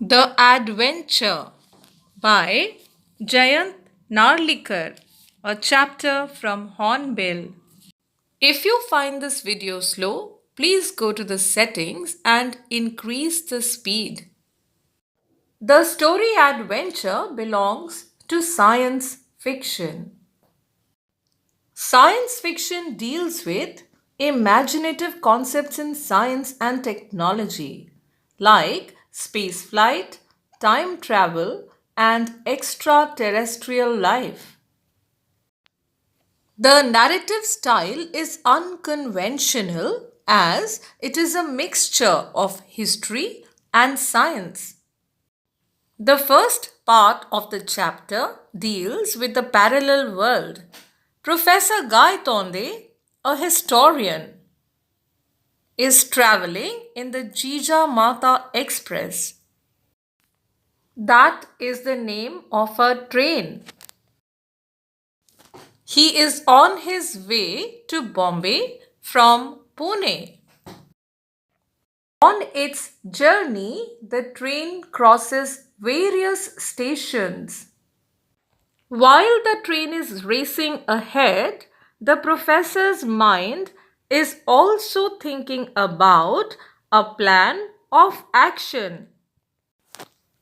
The Adventure by Jayant Narlikar, a chapter from Hornbill. If you find this video slow, please go to the settings and increase the speed. The story adventure belongs to science fiction. Science fiction deals with imaginative concepts in science and technology, like spaceflight, time travel, and extraterrestrial life. The narrative style is unconventional as it is a mixture of history and science. The first part of the chapter deals with the parallel world. Professor Gaitonde, a historian, is traveling in the Jijamata Express. That is the name of a train. He is on his way to Bombay from Pune. On its journey, the train crosses various stations. While the train is racing ahead, the professor's mind is also thinking about a plan of action.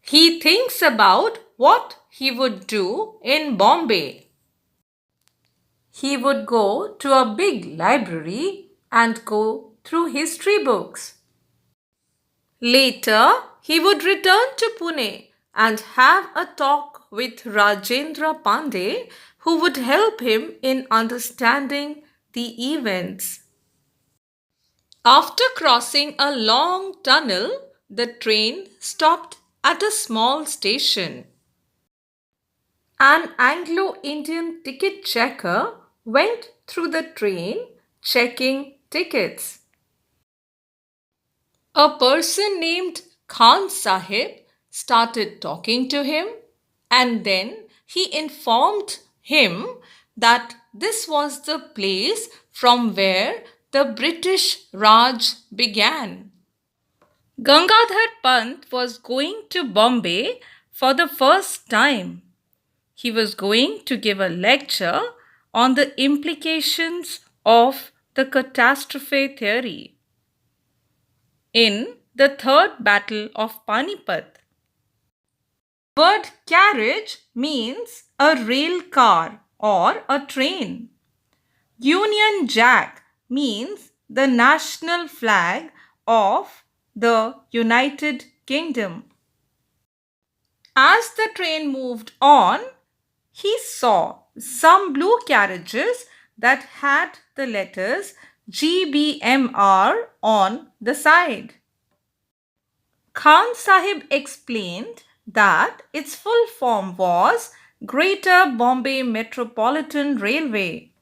He thinks about what he would do in Bombay. He would go to a big library and go through history books. Later, he would return to Pune and have a talk with Rajendra Pandey, who would help him in understanding the events. After crossing a long tunnel, the train stopped at a small station. An Anglo-Indian ticket checker went through the train checking tickets. A person named Khan Sahib started talking to him, and then he informed him that this was the place from where the British Raj began. Gangadhar Pant was going to Bombay for the first time. He was going to give a lecture on the implications of the catastrophe theory in the Third Battle of Panipat. The word carriage means a rail car or a train. Union Jack means the national flag of the United Kingdom. As the train moved on, he saw some blue carriages that had the letters GBMR on the side. Khan Sahib explained that its full form was Greater Bombay Metropolitan Railway.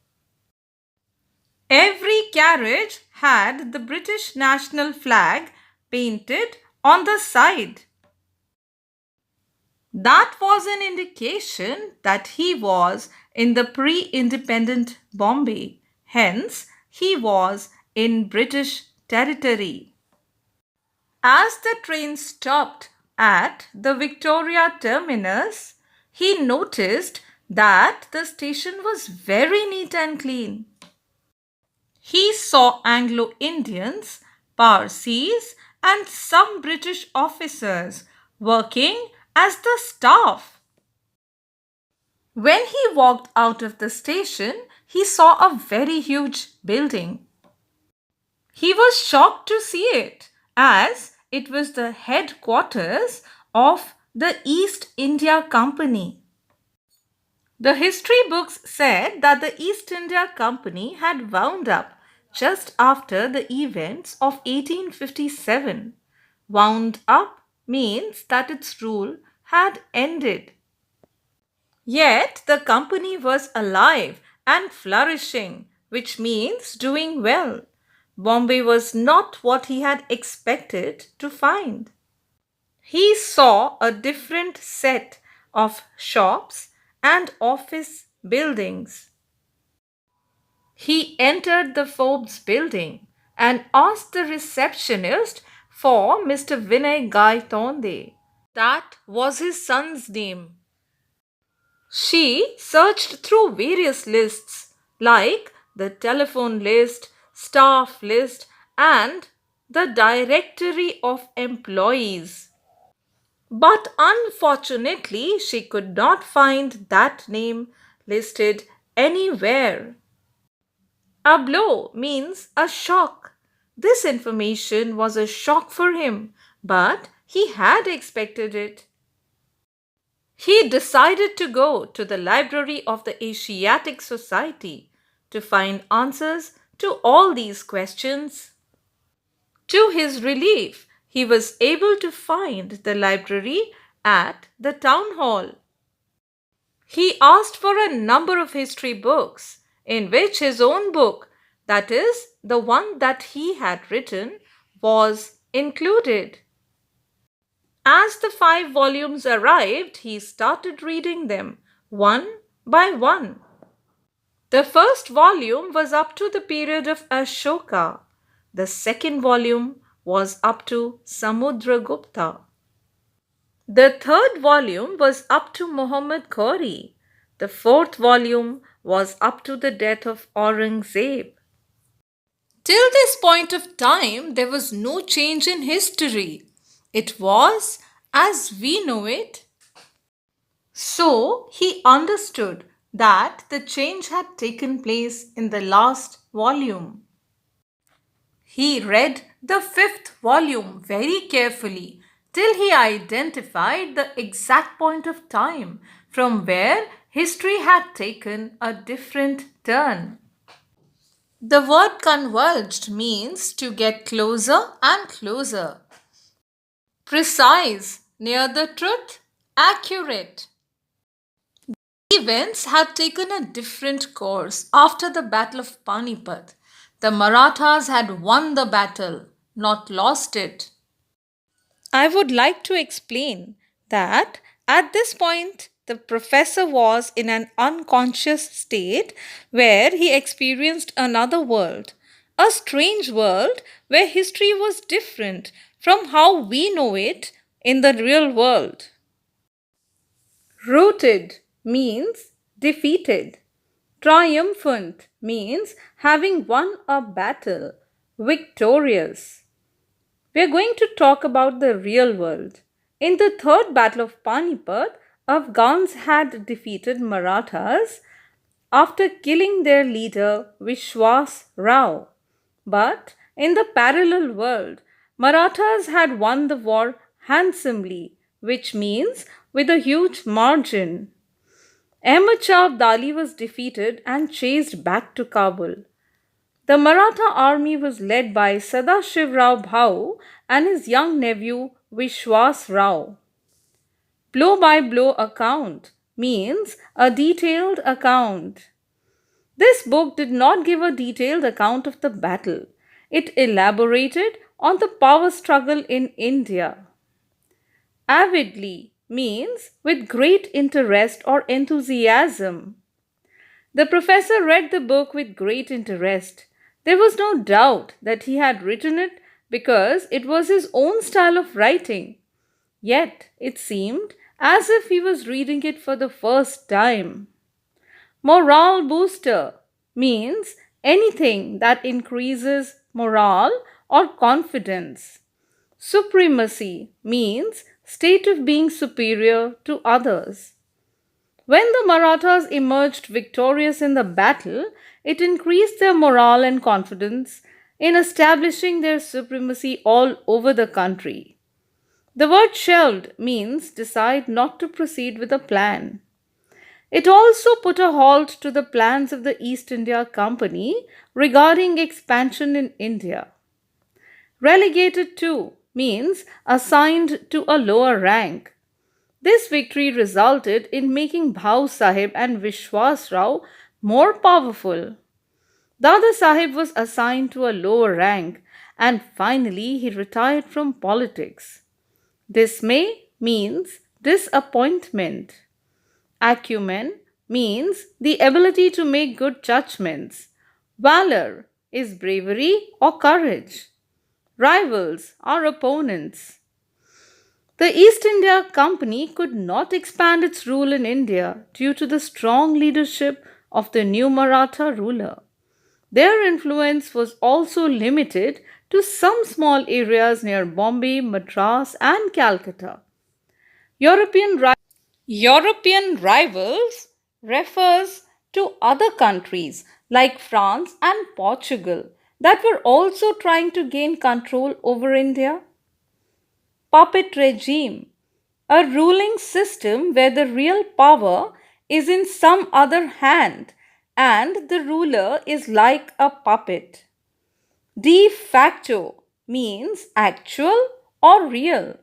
Every carriage had the British national flag painted on the side. That was an indication that he was in the pre-independent Bombay. Hence, he was in British territory. As the train stopped at the Victoria terminus, he noticed that the station was very neat and clean. He saw Anglo-Indians, Parsis, and some British officers working as the staff. When he walked out of the station, he saw a very huge building. He was shocked to see it, as it was the headquarters of the East India Company. The history books said that the East India Company had wound up just after the events of 1857. Wound up means that its rule had ended. Yet the company was alive and flourishing, which means doing well. Bombay was not what he had expected to find. He saw a different set of shops and office buildings. He entered the Forbes building and asked the receptionist for Mr. Vinay Gaitonde. that was his son's name. She searched through various lists like the telephone list, staff list, and the directory of employees. But unfortunately, she could not find that name listed anywhere. A blow means a shock. This information was a shock for him, but he had expected it. He decided to go to the library of the Asiatic Society to find answers to all these questions. To his relief, he was able to find the library at the town hall. He asked for a number of history books, in which his own book, that is, the one that he had written, was included. As the 5 volumes arrived, he started reading them one by one. The first volume was up to the period of Asoka. The second volume was up to Samudragupta. The third volume was up to Muhammad Ghori. The fourth volume was up to the death of Aurangzeb. Till this point of time, there was no change in history. It was as we know it. So he understood that the change had taken place in the last volume. He read the fifth volume very carefully till he identified the exact point of time from where history had taken a different turn. The word converged means to get closer and closer. Precise, near the truth, accurate. Events had taken a different course after the Battle of Panipat. The Marathas had won the battle, not lost it. I would like to explain that at this point, the professor was in an unconscious state where he experienced another world, a strange world where history was different from how we know it in the real world. Routed means defeated. Triumphant means having won a battle. Victorious. We are going to talk about the real world. In the Third Battle of Panipat, Afghans had defeated Marathas after killing their leader Vishwas Rao. But in the parallel world, Marathas had won the war handsomely, which means with a huge margin. Ahmad Shah Abdali was defeated and chased back to Kabul. The Maratha army was led by Sadashiv Rao Bhau and his young nephew Vishwas Rao. Blow by blow account means a detailed account. This book did not give a detailed account of the battle. It elaborated on the power struggle in India. Avidly means with great interest or enthusiasm. The professor read the book with great interest. There was no doubt that he had written it because it was his own style of writing. Yet it seemed as if he was reading it for the first time. Morale booster means anything that increases morale or confidence. Supremacy means state of being superior to others. When the Marathas emerged victorious in the battle, it increased their morale and confidence in establishing their supremacy all over the country. The word shelved means decide not to proceed with a plan. It also put a halt to the plans of the East India Company regarding expansion in India. Relegated to means assigned to a lower rank. This victory resulted in making Bhau Sahib and Vishwas Rao more powerful. Dada Sahib was assigned to a lower rank and finally he retired from politics. Dismay means disappointment. Acumen means the ability to make good judgments. Valor is bravery or courage. Rivals are opponents. The East India Company could not expand its rule in India due to the strong leadership of the new Maratha ruler. Their influence was also limited to some small areas near Bombay, Madras, and Calcutta. European, European rivals refers to other countries like France and Portugal that were also trying to gain control over India. Puppet regime, a ruling system where the real power is in some other hand and the ruler is like a puppet. De facto means actual or real.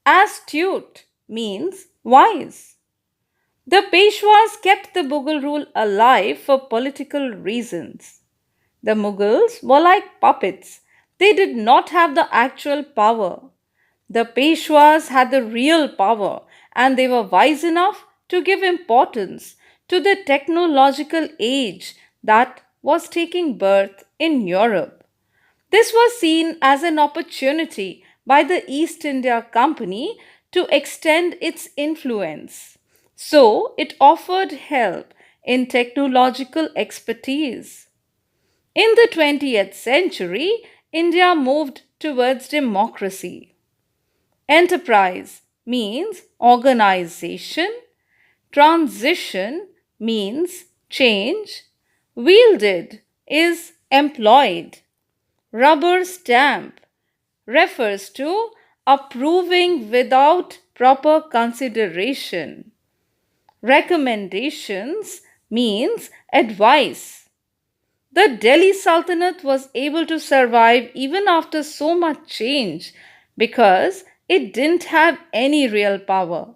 Astute means wise. The Peshwas kept the Mughal rule alive for political reasons. The Mughals were like puppets. They did not have the actual power. The Peshwas had the real power and they were wise enough to give importance to the technological age that was taking birth in Europe. This was seen as an opportunity by the East India Company to extend its influence. So it offered help in technological expertise. In the 20th century, India moved towards democracy. Enterprise means organization. Transition means change. Wielded is employed. Rubber stamp refers to approving without proper consideration. Recommendations means advice. The Delhi Sultanate was able to survive even after so much change because it didn't have any real power.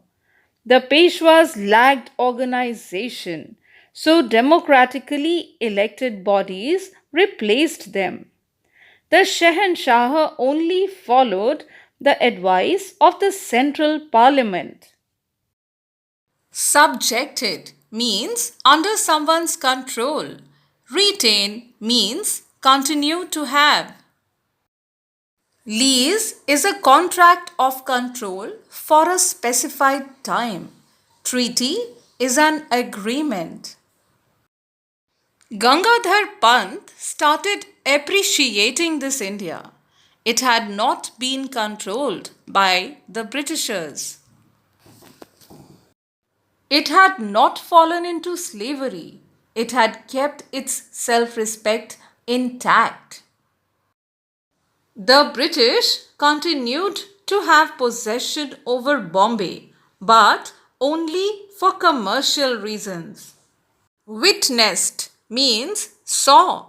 The Peshwas lacked organization, so democratically elected bodies replaced them. The Shahanshah only followed the advice of the central parliament. Subjected means under someone's control. Retain means continue to have. Lease is a contract of control for a specified time. Treaty is an agreement. Gangadhar Pant started appreciating this India. It had not been controlled by the Britishers. It had not fallen into slavery. It had kept its self respect intact. The British continued to have possession over Bombay, but only for commercial reasons. Witnessed means saw.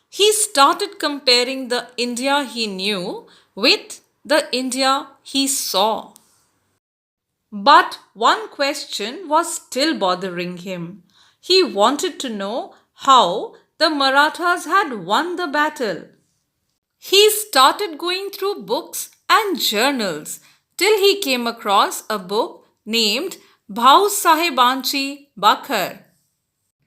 He started comparing the India he knew with the India he saw. But one question was still bothering him. He wanted to know how the Marathas had won the battle. He started going through books and journals till he came across a book named Bhau Sahebanchi Bakhar.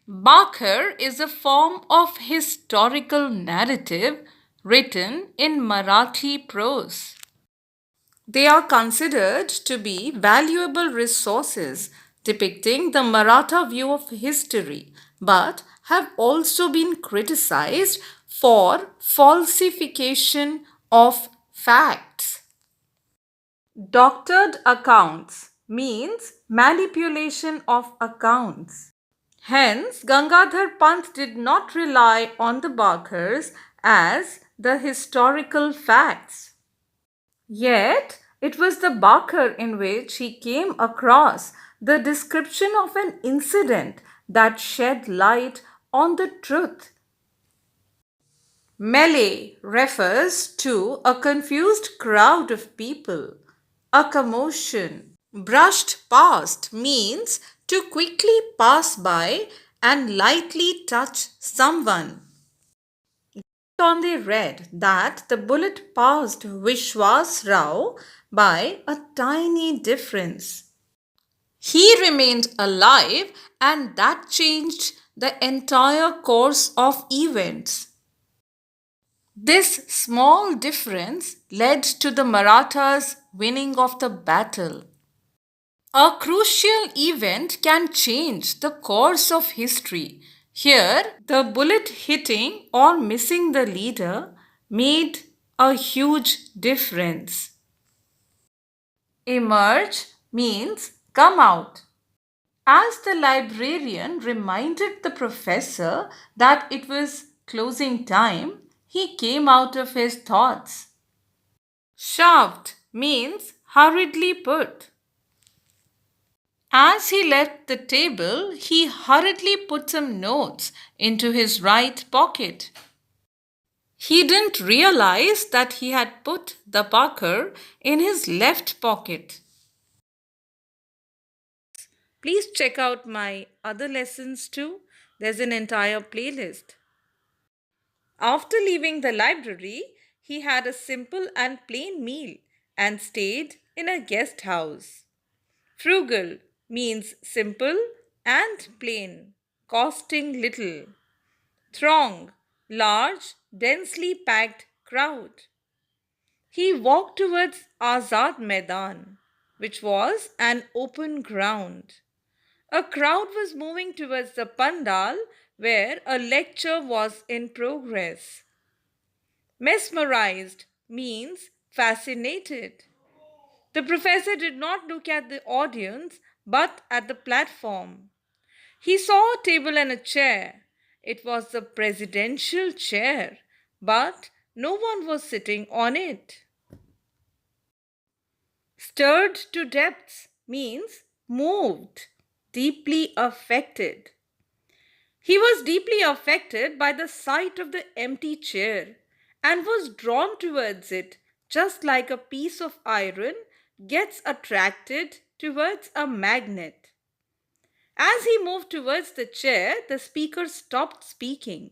Bakhar is a form of historical narrative written in Marathi prose. They are considered to be valuable resources depicting the Maratha view of history, but have also been criticized for falsification of facts. Doctored accounts means manipulation of accounts. Hence, Gangadhar Pant did not rely on the Bakhars as the historical facts. Yet, it was the Bakhar in which he came across the description of an incident that shed light on the truth. Melee refers to a confused crowd of people, a commotion. Brushed past means to quickly pass by and lightly touch someone. Gaitonde read that the bullet passed Vishwas Rao by a tiny difference. He remained alive and that changed the entire course of events. This small difference led to the Marathas winning of the battle. A crucial event can change the course of history. Here, the bullet hitting or missing the leader made a huge difference. Emerge means come out. As the librarian reminded the professor that it was closing time, he came out of his thoughts. Shoved means hurriedly put. As he left the table, he hurriedly put some notes into his right pocket. He didn't realize that he had put the pucker in his left pocket. Please check out my other lessons too. There's an entire playlist. After leaving the library, he had a simple and plain meal and stayed in a guest house. Frugal means simple and plain, costing little. Throng, large, densely packed crowd. He walked towards Azad Maidan, which was an open ground. A crowd was moving towards the pandal where a lecture was in progress. Mesmerized means fascinated. The professor did not look at the audience but at the platform. He saw a table and a chair. It was the presidential chair, but no one was sitting on it. Stirred to depths means moved, deeply affected. He was deeply affected by the sight of the empty chair and was drawn towards it, just like a piece of iron gets attracted towards a magnet. As he moved towards the chair, the speaker stopped speaking.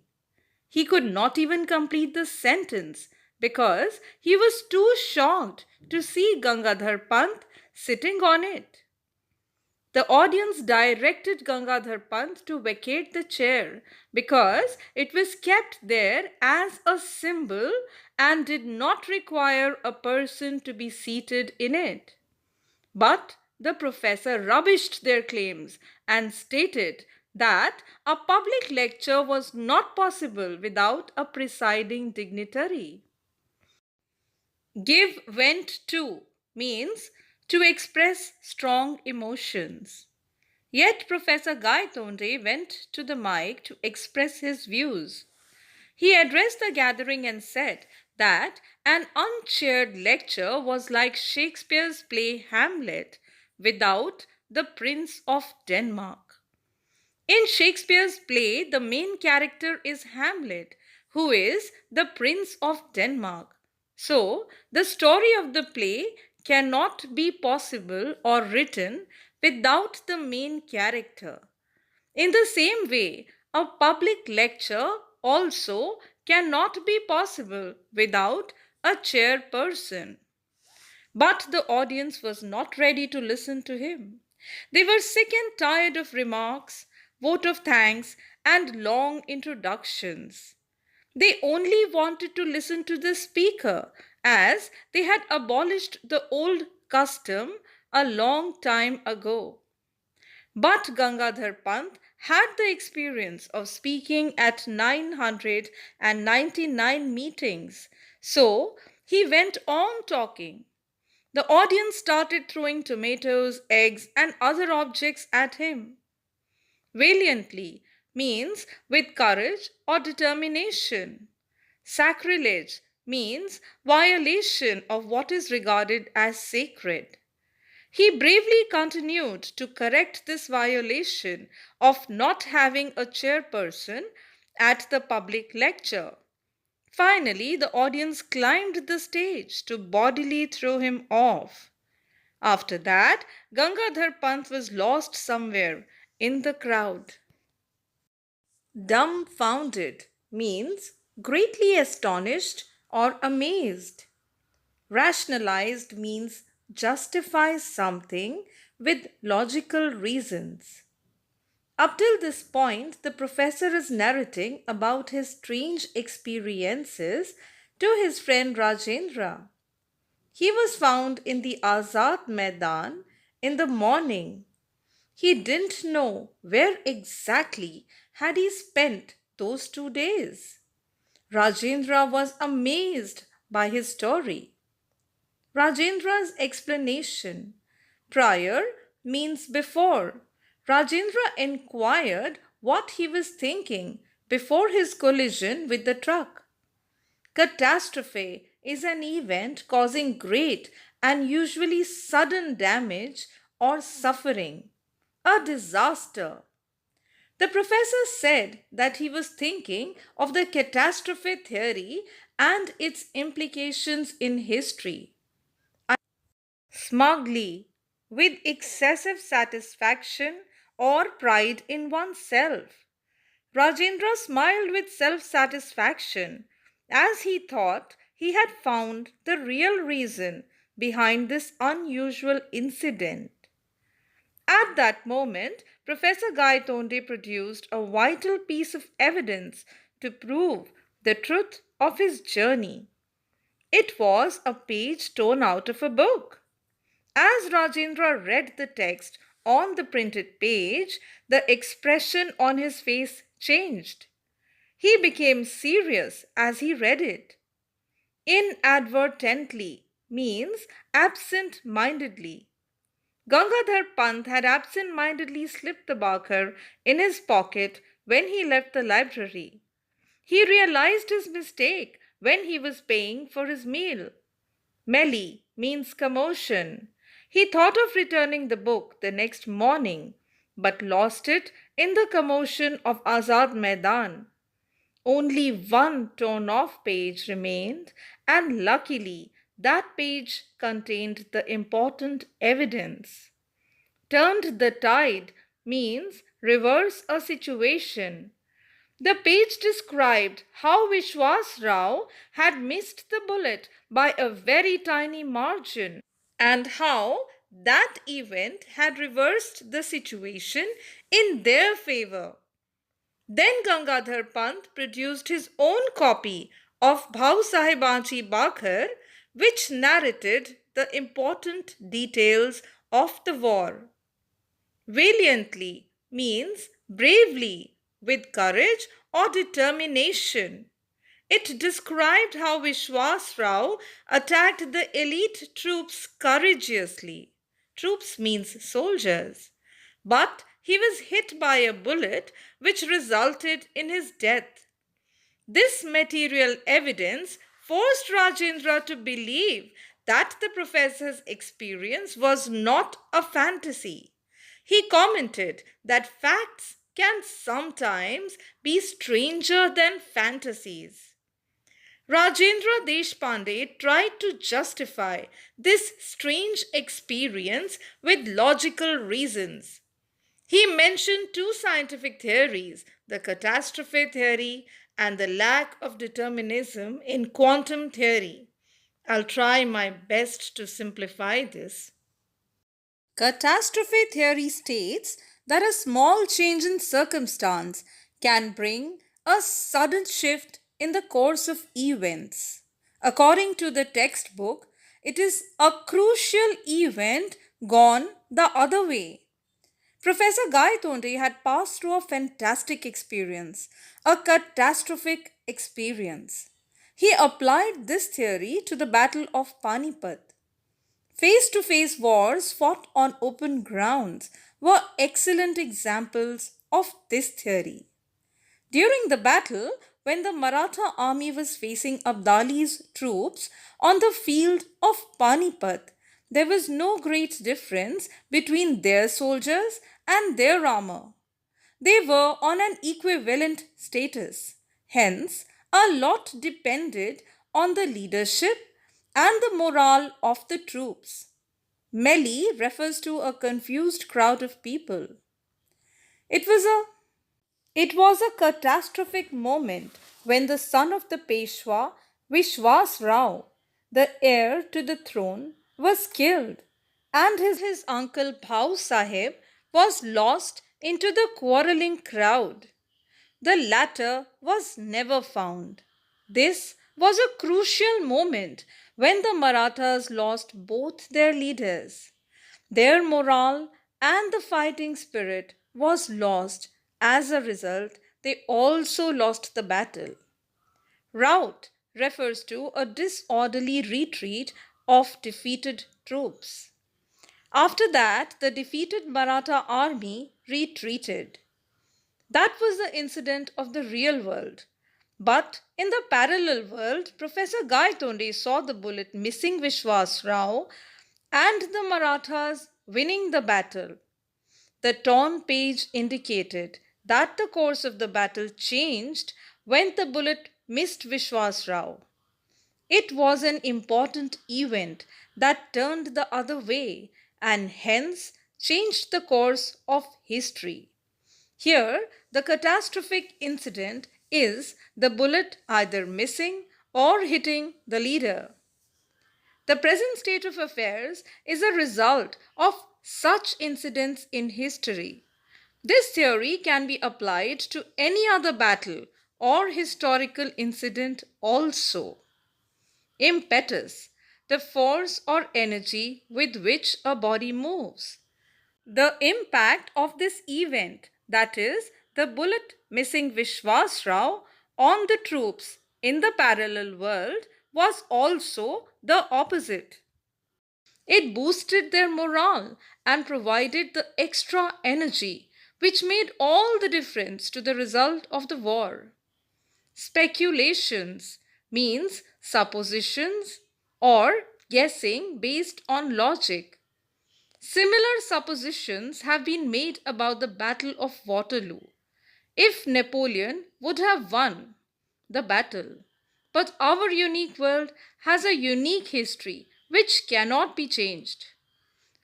He could not even complete the sentence because he was too shocked to see Gangadhar Pant sitting on it. The audience directed Gangadhar Pant to vacate the chair because it was kept there as a symbol and did not require a person to be seated in it. But the professor rubbished their claims and stated that a public lecture was not possible without a presiding dignitary. Give vent to means to express strong emotions. Yet Professor Gaitonde went to the mic to express his views. He addressed the gathering and said that an unchaired lecture was like Shakespeare's play Hamlet without the Prince of Denmark. In Shakespeare's play, the main character is Hamlet, who is the Prince of Denmark. So, the story of the play cannot be possible or written without the main character. In the same way, a public lecture also cannot be possible without a chairperson. But the audience was not ready to listen to him. They were sick and tired of remarks, vote of thanks, and long introductions. They only wanted to listen to the speaker, as they had abolished the old custom a long time ago. But Gangadhar Pant had the experience of speaking at 999 meetings, so he went on talking. The audience started throwing tomatoes, eggs, and other objects at him. Valiantly means with courage or determination. Sacrilege means violation of what is regarded as sacred. He bravely continued to correct this violation of not having a chairperson at the public lecture. Finally, the audience climbed the stage to bodily throw him off. After that, Gangadhar Pant was lost somewhere in the crowd. Dumbfounded means greatly astonished or amazed. Rationalized means justify something with logical reasons. Up till this point, the professor is narrating about his strange experiences to his friend Rajendra. He was found in the Azad Maidan in the morning. He didn't know where exactly had he spent those 2 days. Rajendra was amazed by his story. Rajendra's explanation. Prior means before. Rajendra inquired what he was thinking before his collision with the truck. Catastrophe is an event causing great and usually sudden damage or suffering. A disaster. The professor said that he was thinking of the catastrophe theory and its implications in history. Smugly, with excessive satisfaction or pride in oneself. Rajendra smiled with self satisfaction as he thought he had found the real reason behind this unusual incident. At that moment, Professor Gaitonde produced a vital piece of evidence to prove the truth of his journey. It was a page torn out of a book. As Rajendra read the text on the printed page, the expression on his face changed. He became serious as he read it. Inadvertently means absent mindedly. Gangadhar Pant had absent mindedly slipped the bakar in his pocket when he left the library. He realized his mistake when he was paying for his meal. Meli means commotion. He thought of returning the book the next morning, but lost it in the commotion of Azad Maidan. Only one torn off page remained, and luckily that page contained the important evidence. Turned the tide means reverse a situation. The page described how Vishwas Rao had missed the bullet by a very tiny margin and how that event had reversed the situation in their favor. Then Gangadhar Pant produced his own copy of Bhau Sahibanchi Bakhar, which narrated the important details of the war. Valiantly means bravely, with courage or determination. It described how Vishwas Rao attacked the elite troops courageously. Troops means soldiers. But he was hit by a bullet which resulted in his death. This material evidence forced Rajendra to believe that the professor's experience was not a fantasy. He commented that facts can sometimes be stranger than fantasies. Rajendra Deshpande tried to justify this strange experience with logical reasons. He mentioned two scientific theories, the catastrophe theory and the lack of determinism in quantum theory. I'll try my best to simplify this. Catastrophe theory states that a small change in circumstance can bring a sudden shift in the course of events. According to the textbook, it is a crucial event gone the other way. Professor Gaitonde had passed through a fantastic experience, a catastrophic experience. He applied this theory to the Battle of Panipat. Face to face wars fought on open grounds were excellent examples of this theory. During the battle, when the Maratha army was facing Abdali's troops on the field of Panipat, there was no great difference between their soldiers and their armor. They were on an equivalent status. Hence, a lot depended on the leadership and the morale of the troops. Meli refers to a confused crowd of people. It was a it was a catastrophic moment when the son of the Peshwa, Vishwas Rao, the heir to the throne, was killed, and his uncle Bhau Sahib was lost into the quarreling crowd. The latter was never found. This was a crucial moment when the Marathas lost both their leaders. Their morale and the fighting spirit was lost. As a result, they also lost the battle. Rout refers to a disorderly retreat of defeated troops. After that, the defeated Maratha army retreated. That was the incident of the real world. But in the parallel world, Professor Gaitonde saw the bullet missing Vishwas Rao and the Marathas winning the battle. The torn page indicated that the course of the battle changed when the bullet missed Vishwas Rao. It was an important event that turned the other way and hence changed the course of history. Here, the catastrophic incident is the bullet either missing or hitting the leader. The present state of affairs is a result of such incidents in history. This theory can be applied to any other battle or historical incident also. Impetus, the force or energy with which a body moves. The impact of this event, that is, the bullet missing Vishwas Rao on the troops in the parallel world, was also the opposite. It boosted their morale and provided the extra energy which made all the difference to the result of the war. Speculations means suppositions or guessing based on logic. Similar suppositions have been made about the Battle of Waterloo. If Napoleon would have won the battle, but our unique world has a unique history which cannot be changed.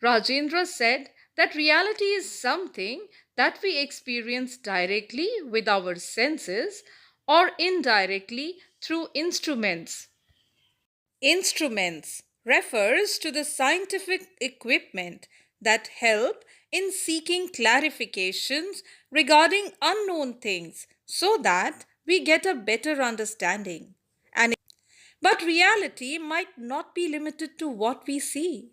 Rajendra said that reality is something that we experience directly with our senses or indirectly through instruments. Instruments refers to the scientific equipment that help in seeking clarifications regarding unknown things so that we get a better understanding. But reality might not be limited to what we see.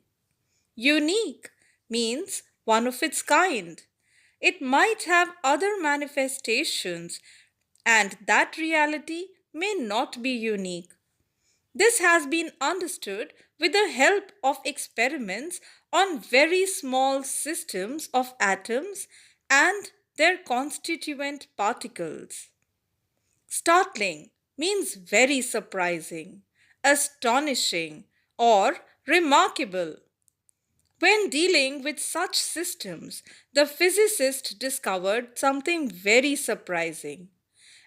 Unique means one of its kind. It might have other manifestations, and that reality may not be unique. This has been understood with the help of experiments on very small systems of atoms and their constituent particles. Startling means very surprising, astonishing, or remarkable. When dealing with such systems, the physicist discovered something very surprising.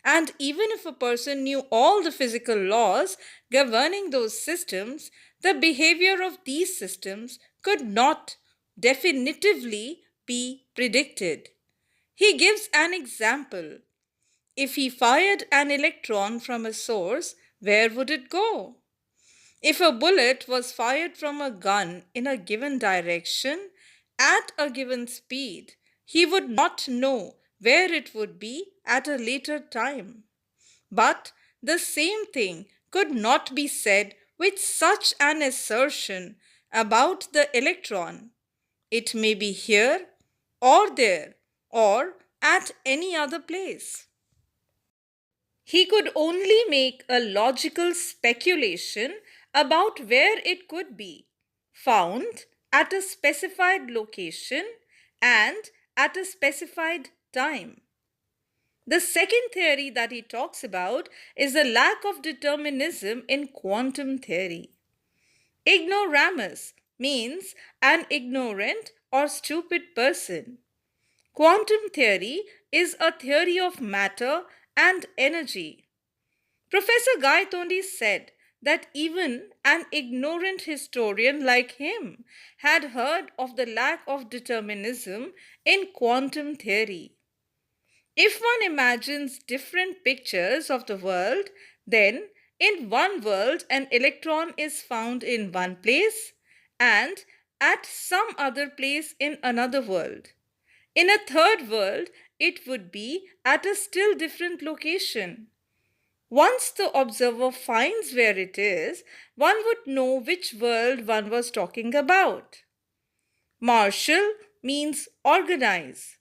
And even if a person knew all the physical laws governing those systems, the behavior of these systems could not definitively be predicted. He gives an example. If he fired an electron from a source, where would it go? If a bullet was fired from a gun in a given direction at a given speed, he would not know where it would be at a later time. But the same thing could not be said with such an assertion about the electron. It may be here or there or at any other place. He could only make a logical speculation about where it could be found at a specified location and at a specified time. The second theory that he talks about is the lack of determinism in quantum theory. Ignoramus means an ignorant or stupid person. Quantum theory is a theory of matter and energy. Professor Gaitonde said that even an ignorant historian like him had heard of the lack of determinism in quantum theory. If one imagines different pictures of the world, then in one world an electron is found in one place and at some other place in another world. In a third world, it would be at a still different location. Once the observer finds where it is, one would know which world one was talking about. Martial means organize.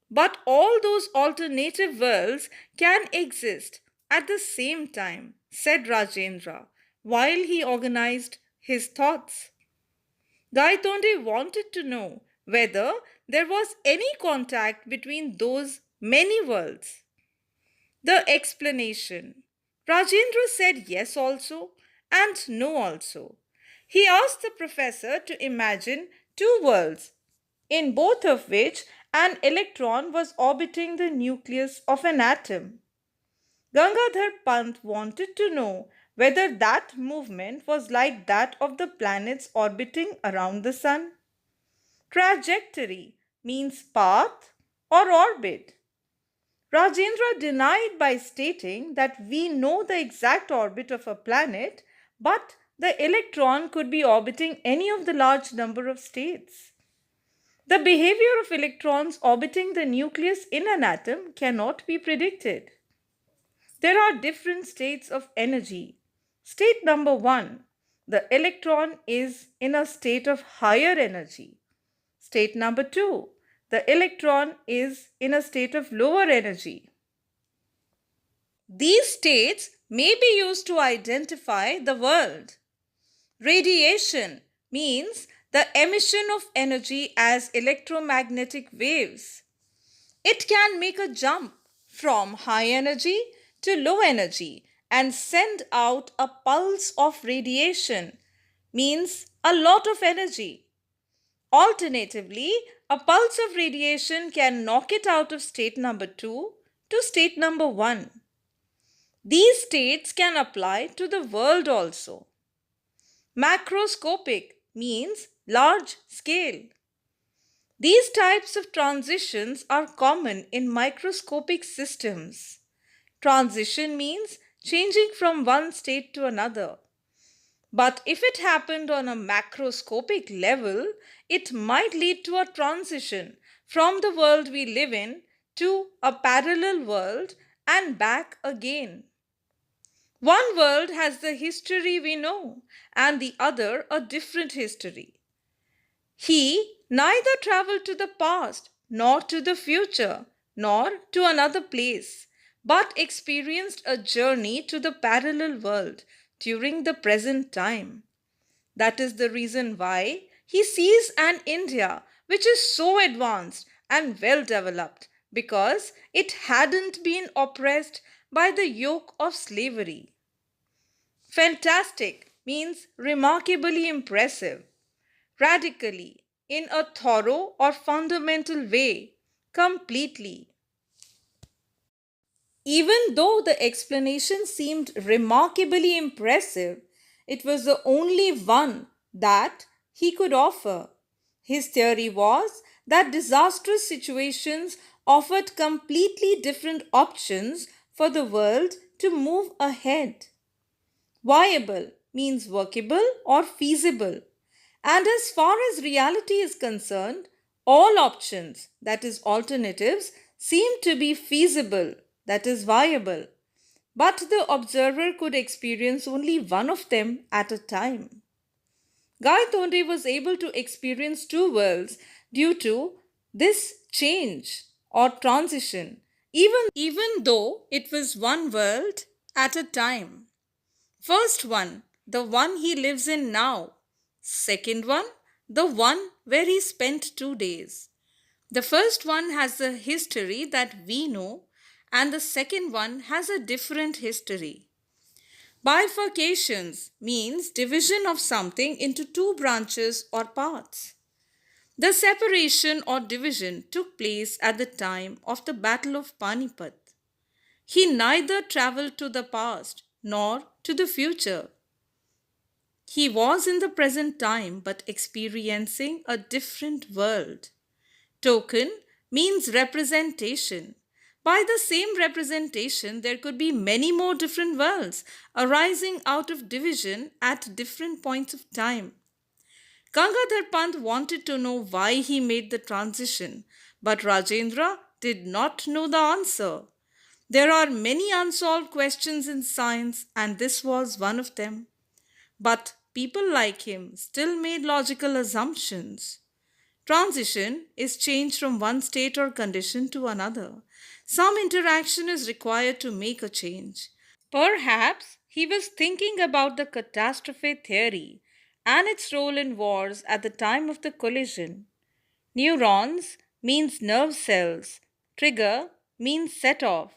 But all those alternative worlds can exist at the same time, said Rajendra, while he organized his thoughts. Gaitonde wanted to know whether there was any contact between those many worlds. The explanation. Rajendra said yes also and no also. He asked the professor to imagine two worlds, in both of which an electron was orbiting the nucleus of an atom. Gangadhar Pant wanted to know whether that movement was like that of the planets orbiting around the sun. Trajectory means path or orbit. Rajendra denied by stating that we know the exact orbit of a planet, but the electron could be orbiting any of the large number of states. The behavior of electrons orbiting the nucleus in an atom cannot be predicted. There are different states of energy. State number 1, the electron is in a state of higher energy. State number 2, the electron is in a state of lower energy. These states may be used to identify the world. Radiation means the emission of energy as electromagnetic waves. It can make a jump from high energy to low energy and send out a pulse of radiation, means a lot of energy. Alternatively, a pulse of radiation can knock it out of state number 2 to state number 1. These states can apply to the world also. Macroscopic means large scale. These types of transitions are common in microscopic systems. Transition means changing from one state to another. But if it happened on a macroscopic level, it might lead to a transition from the world we live in to a parallel world and back again. One world has the history we know, and the other a different history. He neither traveled to the past, nor to the future, nor to another place, but experienced a journey to the parallel world during the present time. That is the reason why he sees an India which is so advanced and well developed, because it hadn't been oppressed by the yoke of slavery. Fantastic means remarkably impressive, radically, in a thorough or fundamental way, completely. Even though the explanation seemed remarkably impressive, it was the only one that he could offer. His theory was that disastrous situations offered completely different options for the world to move ahead. Viable means workable or feasible. And as far as reality is concerned, all options, that is, alternatives, seem to be feasible, that is, viable. But the observer could experience only one of them at a time. Gaitonde was able to experience two worlds due to this change or transition, even though it was one world at a time. First one, the one he lives in now. Second one, the one where he spent 2 days. The first one has the history that we know, and the second one has a different history. Bifurcations means division of something into two branches or parts. The separation or division took place at the time of the Battle of Panipat. He neither traveled to the past nor to the future. He was in the present time but experiencing a different world. Token means representation. By the same representation, there could be many more different worlds arising out of division at different points of time. Gangadhar Pant wanted to know why he made the transition, but Rajendra did not know the answer. There are many unsolved questions in science, and this was one of them. But people like him still made logical assumptions. Transition is change from one state or condition to another. Some interaction is required to make a change. Perhaps he was thinking about the catastrophe theory and its role in wars at the time of the collision. Neurons means nerve cells, trigger means set off.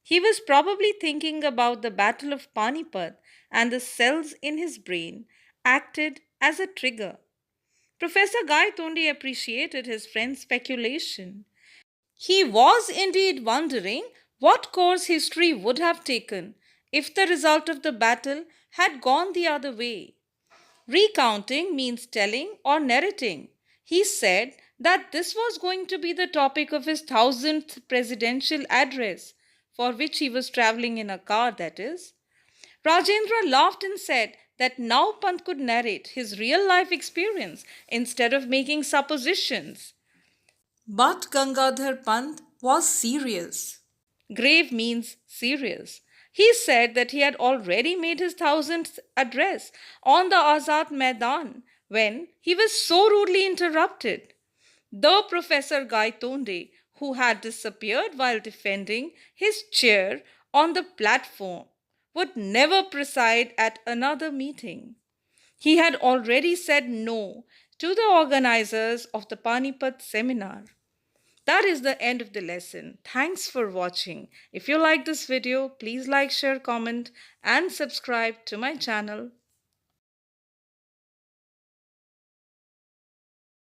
He was probably thinking about the Battle of Panipat, and the cells in his brain acted as a trigger. Professor Gaitonde appreciated his friend's speculation. He was indeed wondering what course history would have taken if the result of the battle had gone the other way. Recounting means telling or narrating. He said that this was going to be the topic of his 1000th presidential address, for which he was traveling in a car, that is. Rajendra laughed and said that now Pant could narrate his real life experience instead of making suppositions. But Gangadhar Pant was serious. Grave means serious. He said that he had already made his 1000th address on the Azad Maidan when he was so rudely interrupted. The Professor Gaitonde, who had disappeared while defending his chair on the platform, would never preside at another meeting. He had already said no to the organizers of the Panipat seminar. That is the end of the lesson. Thanks for watching. If you like this video, please like, share, comment, and subscribe to my channel.